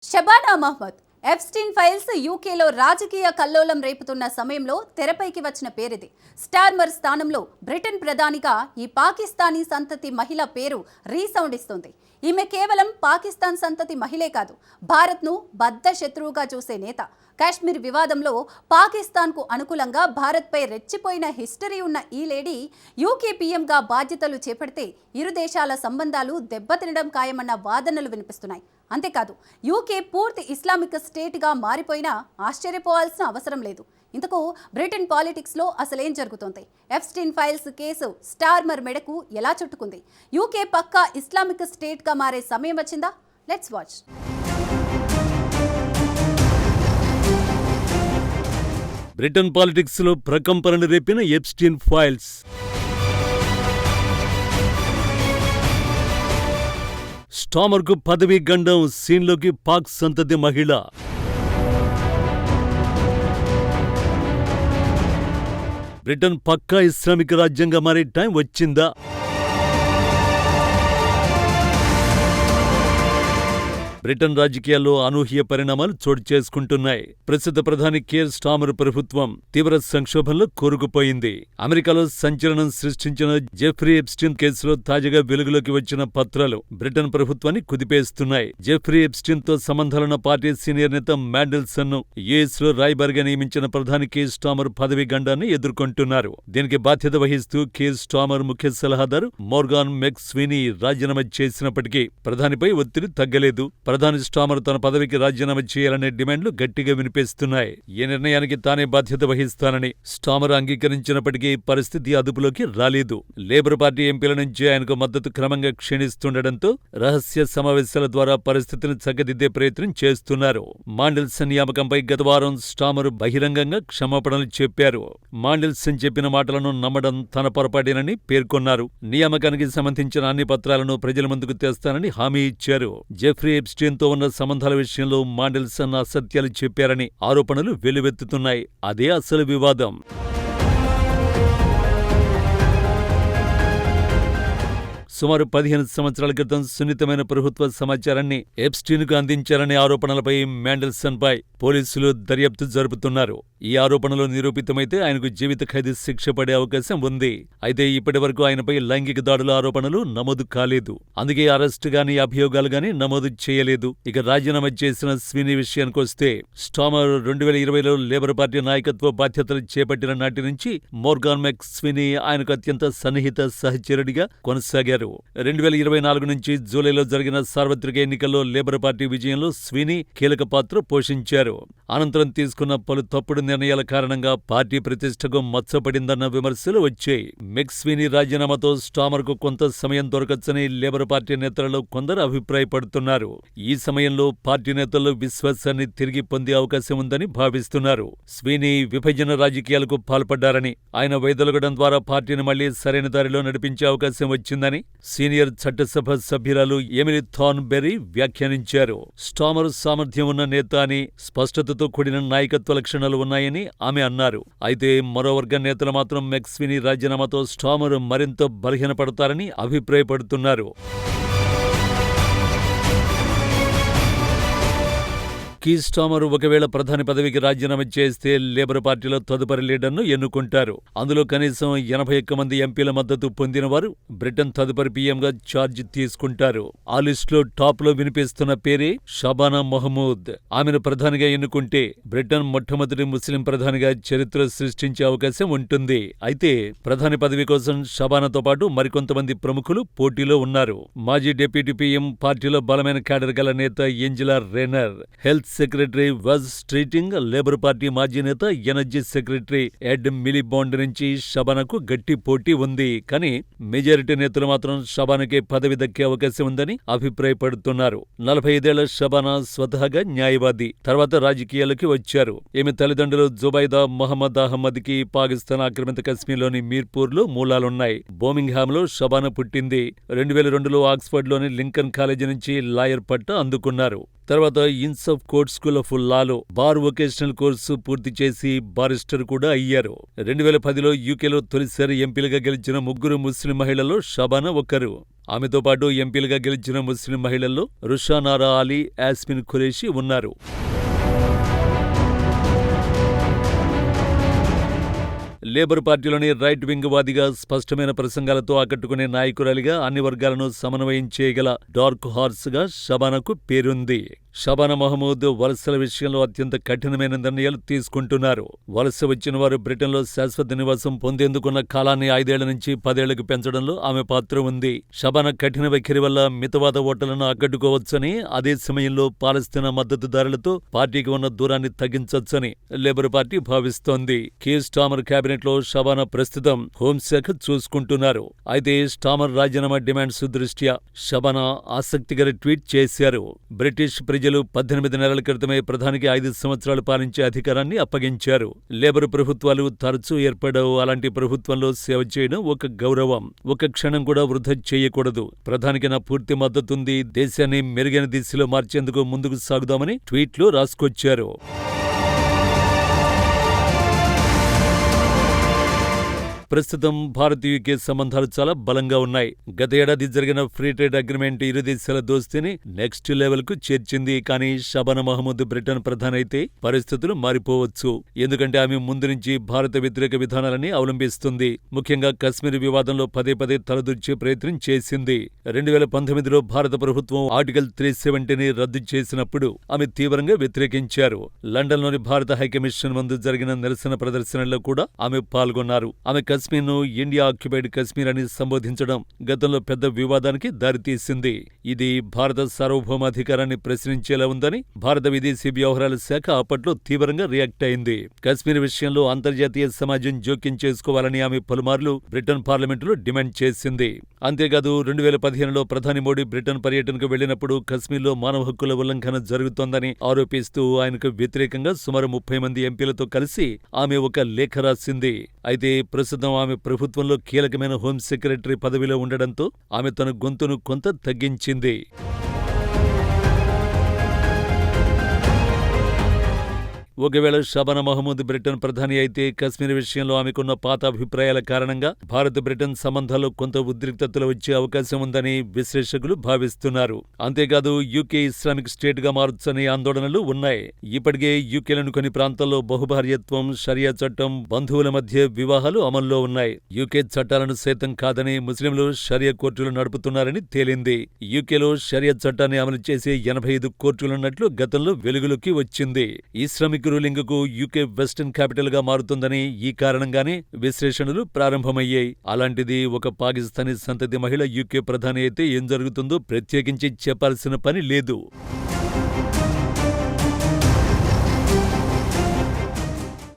Shabana Mohammad Epstein files యూకేలో రాజకీయ కల్లోలం రేపుతున్న సమయంలో తెరపైకి వచ్చిన పేరిది. స్టార్మర్ స్థానంలో బ్రిటన్ ప్రధానిగా ఈ పాకిస్తానీ సంతతి మహిళ పేరు రీసౌండ్ ఇస్తుంది. ఈమె కేవలం పాకిస్తాన్ సంతతి మహిళే కాదు, భారత్ను బద్ధ శత్రువుగా చూసే నేత. కాశ్మీర్ వివాదంలో పాకిస్తాన్కు అనుకూలంగా భారత్పై రెచ్చిపోయిన హిస్టరీ ఉన్న ఈ లేడీ యూకే పీఎంగా బాధ్యతలు చేపడితే ఇరు దేశాల సంబంధాలు దెబ్బతినడం ఖాయమన్న వాదనలు వినిపిస్తున్నాయి. అంతేకాదు, యూకే పూర్తి ఇస్లామిక్ స్టేట్గా మారిపోయినా ఆశ్చర్యపోవాల్సిన అవసరం లేదు. ఇంతకు బ్రిటన్ పాలిటిక్స్లో అసలేం జరుగుతోంది? ఎప్స్టీన్ ఫైల్స్ కేసు స్టార్మర్ మెడకు ఎలా చుట్టుకుంది? యూకే పక్కా ఇస్లామిక్ స్టేట్గా మారే సమయం వచ్చిందా? Let's watch. బ్రిటన్ పాలిటిక్స్ లో ప్రకంపనలు రేపిన ఎప్స్టీన్ ఫైల్స్. స్టార్మర్ కు పదవీ గండం, సీన్లోకి పాక్ సంతతి మహిళ. బ్రిటన్ పక్కా ఇస్లామిక్ రాజ్యంగా మారే టైం వచ్చిందా? బ్రిటన్ రాజకీయాల్లో అనూహ్య పరిణామాలు చోటు చేసుకుంటున్నాయి. ప్రస్తుత ప్రధాని కేర్ స్టార్మర్ ప్రభుత్వం తీవ్ర సంక్షోభంలో కూరుకుపోయింది. అమెరికాలో సంచలనం సృష్టించిన జెఫ్రీ ఎప్స్టీన్ కేసులో తాజాగా వెలుగులోకి వచ్చిన పత్రాలు బ్రిటన్ ప్రభుత్వాన్ని కుదిపేస్తున్నాయి. జెఫ్రీ ఎప్స్టీన్ తో సంబంధాలున్న పార్టీ సీనియర్ నేత మ్యాండెల్సన్ ను యుఎస్ లో రాయబారిగా నియమించిన ప్రధాని కేర్ స్టార్మర్ పదవీ గండాన్ని ఎదుర్కొంటున్నారు. దీనికి బాధ్యత వహిస్తూ కేర్ స్టార్మర్ ముఖ్య సలహాదారు మోర్గాన్ మెక్స్వీనీ రాజీనామా చేసినప్పటికీ ప్రధానిపై ఒత్తిడి తగ్గలేదు. ప్రధాని స్టార్మర్ తన పదవికి రాజీనామా చేయాలనే డిమాండ్లు గట్టిగా వినిపిస్తున్నాయి. ఈ నిర్ణయానికి తానే బాధ్యత వహిస్తానని స్టార్మర్ అంగీకరించినప్పటికీ పరిస్థితి అదుపులోకి రాలేదు. లేబర్ పార్టీ ఎంపీల నుంచి ఆయనకు మద్దతు క్రమంగా క్షీణిస్తుండటంతో రహస్య సమావేశాల ద్వారా పరిస్థితిని చక్కదిద్దే ప్రయత్నం చేస్తున్నారు. మాండెల్సన్ నియామకంపై గత వారం స్టార్మర్ బహిరంగంగా క్షమాపణలు చెప్పారు. మాండెల్సన్ చెప్పిన మాటలను నమ్మడం తన పొరపాటేనని పేర్కొన్నారు. నియామకానికి సంబంధించిన అన్ని పత్రాలను ప్రజల ముందుకు తెస్తానని హామీ ఇచ్చారు. జెఫ్రీ ఎప్స్టీన్ తో ఉన్న సంబంధాల విషయంలో మాండెల్సన్ అసత్యాలు చెప్పారని ఆరోపణలు వెల్లువెత్తుతున్నాయి. అదే అసలు వివాదం. సుమారు 15 సంవత్సరాల క్రితం సున్నితమైన ప్రభుత్వ సమాచారాన్ని ఎప్స్టీన్కు అందించారనే ఆరోపణలపై మ్యాండెల్సన్ పై పోలీసులు దర్యాప్తు జరుపుతున్నారు. ఈ ఆరోపణలు నిరూపితమైతే ఆయనకు జీవిత ఖైదు శిక్ష పడే అవకాశం ఉంది. అయితే ఇప్పటి వరకు ఆయనపై లైంగిక దాడుల ఆరోపణలు నమోదు కాలేదు. అందుకే అరెస్టు గానీ అభియోగాలు గానీ నమోదు చేయలేదు. ఇక రాజీనామా చేసిన స్వీనీ విషయానికొస్తే స్టార్మర్ 2020లో లేబర్ పార్టీ నాయకత్వ బాధ్యతలు చేపట్టిన నాటి నుంచి మోర్గాన్ మెక్స్వీనీ ఆయనకు అత్యంత సన్నిహిత సహచరుడిగా కొనసాగారు. 2024 నుంచి జూలైలో జరిగిన సార్వత్రిక ఎన్నికల్లో లేబర్ పార్టీ విజయంలో స్వీనీ కీలక పాత్ర పోషించారు. అనంతరం తీసుకున్న పలు తప్పుడు నిర్ణయాల కారణంగా పార్టీ ప్రతిష్టకు మచ్చపడిందన్న విమర్శలు వచ్చాయి. మెక్స్వీనీ రాజీనామాతో స్టార్మర్ కు కొంత సమయం దొరకచ్చని లేబర్ పార్టీ నేతలలో కొందరు అభిప్రాయపడుతున్నారు. ఈ సమయంలో పార్టీ నేతల్లో విశ్వాసాన్ని తిరిగి పొందే అవకాశం ఉందని భావిస్తున్నారు. స్వీనీ విభజన రాజకీయాలకు పాల్పడ్డారని, ఆయన వైదొలగడం ద్వారా పార్టీని మళ్లీ సరైన దారిలో నడిపించే అవకాశం వచ్చిందని సీనియర్ చట్టసభ సభ్యురాలు ఎమిలీ థార్న్బెర్రీ వ్యాఖ్యానించారు. స్టార్మర్ సామర్థ్యం ఉన్న నేత అని, స్పష్టతతో కూడిన నాయకత్వ లక్షణాలు ఉన్నాయని ఆమె అన్నారు. అయితే మరో వర్గ నేతలు మాత్రం మెక్స్వీనీ రాజీనామాతో స్టార్మర్ మరింత బలహీనపడతారని అభిప్రాయపడుతున్నారు. కీర్ స్టార్మర్ ఒకవేళ ప్రధాని పదవికి రాజీనామా చేస్తే లేబర్ పార్టీలో తదుపరి లీడర్ను ఎన్నుకుంటారు. అందులో కనీసం 81 మంది ఎంపీల మద్దతు పొందిన వారు బ్రిటన్ తదుపరి పీఎంగా ఛార్జ్ తీసుకుంటారు. ఆ లిస్టులో టాప్ లో వినిపిస్తున్న పేరే షబానా మహమూద్. ఆమెను ప్రధానిగా ఎన్నుకుంటే బ్రిటన్ మొట్టమొదటి ముస్లిం ప్రధానిగా చరిత్ర సృష్టించే అవకాశం ఉంటుంది. అయితే ప్రధాని పదవి కోసం షబానాతో పాటు మరికొంతమంది ప్రముఖులు పోటీలో ఉన్నారు. మాజీ డిప్యూటీ పీఎం, పార్టీలో బలమైన క్యాడర్ గల నేత Angela Rayner, health secretary Wes Streeting, Labour party మాజీ నేత, ఎనర్జీ సెక్రటరీ ఎడ్ మిలిబాండ్ నుంచి షబానాకు గట్టి పోటీ ఉంది. కానీ మెజారిటీ నేతలు మాత్రం షబానాకే పదవి దక్కే అవకాశం ఉందని అభిప్రాయపడుతున్నారు. 45 ఏళ్ల షబానా స్వతహాగా న్యాయవాది. తర్వాత రాజకీయాలకి వచ్చారు. ఈమె తల్లిదండ్రులు జుబైదా మహమ్మద్ అహ్మద్ కి పాకిస్తాన్ ఆక్రమిత కశ్మీర్లోని మీర్పూర్ లో మూలాలున్నాయి. బర్మింగ్హామ్ లో షబానా పుట్టింది. 2002లో ఆక్స్ఫర్డ్ లోని లింకన్ కాలేజీ నుంచి లాయర్ పట్టా అందుకున్నారు. తర్వాత ఇన్సఫ్ court school of Lalo bar vocational course పూర్తి చేసి బారిస్టర్ కూడా అయ్యారు. 2010లో యూకేలో తొలిసారి ఎంపీలుగా గెలిచిన 3 ముస్లిం మహిళల్లో షబానా ఒకరు. ఆమెతో పాటు ఎంపీలుగా గెలిచిన ముస్లిం మహిళల్లో రుషానారా అలీ, యాస్మిన్ ఖురేషీ ఉన్నారు. లేబర్ పార్టీలోని రైట్ వింగ్ వాదిగా స్పష్టమైన ప్రసంగాలతో ఆకట్టుకునే నాయకురాలిగా అన్ని వర్గాలను సమన్వయం చేయగల డార్క్ హార్స్ గా షబానాకు పేరుంది. షబానా మహమూద్ వలసల విషయంలో అత్యంత కఠినమైన నిర్ణయాలు తీసుకుంటున్నారు. వలస వచ్చిన వారు బ్రిటన్లో శాశ్వత నివాసం పొందేందుకున్న కాలాన్ని 5 ఏళ్ల నుంచి 10 ఏళ్లకు పెంచడంలో ఆమె పాత్ర ఉంది. షబానా కఠిన వైఖరి వల్ల మితవాద ఓటర్లను ఆకట్టుకోవచ్చని, అదే సమయంలో పాలస్తీనా మద్దతుదారులతో పార్టీకి ఉన్న దూరాన్ని తగ్గించొచ్చని లేబర్ పార్టీ భావిస్తోంది. కీర్ స్టామర్ కేబినెట్ లో షబానా ప్రస్తుతం హోంశాఖ చూసుకుంటున్నారు. అయితే స్టామర్ రాజీనామా డిమాండ్స్ దృష్ట్యా షబానా ఆసక్తికర ట్వీట్ చేశారు. బ్రిటిష్ ప్రజలు 18 నెలల క్రితమే ప్రధానికి 5 సంవత్సరాలు పాలించే అధికారాన్ని అప్పగించారు. లేబర్ ప్రభుత్వాలు తరచూ ఏర్పడవు. అలాంటి ప్రభుత్వంలో సేవ చేయడం ఒక గౌరవం. ఒక క్షణం కూడా వృధా చేయకూడదు. ప్రధానికి నా పూర్తి మద్దతుంది. దేశాన్ని మెరుగైన దిశలో మార్చేందుకు ముందుకు సాగుదామని ట్వీట్లో రాసుకొచ్చారు. ప్రస్తుతం భారత్ యూకే సంబంధాలు చాలా బలంగా ఉన్నాయి. గత ఏడాది జరిగిన ఫ్రీ ట్రేడ్ అగ్రిమెంట్ ఇరు దేశాల దోస్తీని నెక్స్ట్ లెవెల్ కు చేర్చింది. కానీ షబానా మహమూద్ బ్రిటన్ ప్రధాని అయితే పరిస్థితులు మారిపోవచ్చు. ఎందుకంటే ఆమె ముందు నుంచి భారత వ్యతిరేక విధానాలని అవలంబిస్తుంది. ముఖ్యంగా కశ్మీర్ వివాదంలో పదే తలదూర్చే ప్రయత్నం చేసింది. 2019లో భారత ప్రభుత్వం ఆర్టికల్ 370ని రద్దు చేసినప్పుడు ఆమె తీవ్రంగా వ్యతిరేకించారు. లండన్లోని భారత హైకమిషన్ ముందు జరిగిన నిరసన ప్రదర్శనల్లో కూడా ఆమె పాల్గొన్నారు. ఆమె కశ్మీర్ను ఇండియా ఆక్యుపైడ్ కశ్మీర్ అని సంబోధించడం గతంలో పెద్ద వివాదానికి దారితీసింది. ఇది భారత సార్వభౌమాధికారాన్ని ప్రశ్నించేలా ఉందని భారత విదేశీ వ్యవహారాల శాఖ అప్పట్లో తీవ్రంగా రియాక్ట్ అయింది. కశ్మీర్ విషయంలో అంతర్జాతీయ సమాజం జోక్యం చేసుకోవాలని ఆమె పలుమార్లు బ్రిటన్ పార్లమెంటులో డిమాండ్ చేసింది. అంతేకాదు 2015లో ప్రధాని మోడీ బ్రిటన్ పర్యటనకు వెళ్లినప్పుడు కశ్మీర్లో మానవ హక్కుల ఉల్లంఘన జరుగుతోందని ఆరోపిస్తూ ఆయనకు వ్యతిరేకంగా సుమారు 30 మంది ఎంపీలతో కలిసి ఆమె ఒక లేఖ రాసింది. అయితే ప్రస్తుతం ఆమె ప్రభుత్వంలో కీలకమైన హోం సెక్రటరీ పదవిలో ఉండడంతో ఆమె తన గొంతును కొంత తగ్గించింది. ఒకవేళ షబానా మహమూద్ బ్రిటన్ ప్రధాని అయితే కశ్మీర్ విషయంలో ఆమెకున్న పాత అభిప్రాయాల కారణంగా భారత్ బ్రిటన్ సంబంధాల్లో కొంత ఉద్రిక్తతలు వచ్చే అవకాశం ఉందని విశ్లేషకులు భావిస్తున్నారు. అంతేకాదు యూకే ఇస్లామిక్ స్టేట్ గా మారొచ్చనే ఆందోళనలు ఉన్నాయి. ఇప్పటికే యూకేలోని కొన్ని ప్రాంతాల్లో బహుభార్యత్వం, షరియా చట్టం, బంధువుల మధ్య వివాహాలు అమల్లో ఉన్నాయి. యూకే చట్టాలను సైతం కాదని ముస్లింలు షరియా కోర్టులు నడుపుతున్నారని తేలింది. యూకేలో షరియా చట్టాన్ని అమలు చేసే 85 కోర్టులున్నట్లు గతంలో వెలుగులోకి వచ్చింది. ఇస్లామిక్ రూలింగ్ కు యూకే వెస్టర్న్ క్యాపిటల్ గా మారుతుందని ఈ కారణంగానే విశ్లేషణలు ప్రారంభమయ్యాయి. అలాంటిది ఒక పాకిస్తానీ సంతతి మహిళ యూకే ప్రధాని అయితే ఏం జరుగుతుందో ప్రత్యేకించి చెప్పాల్సిన పని లేదు.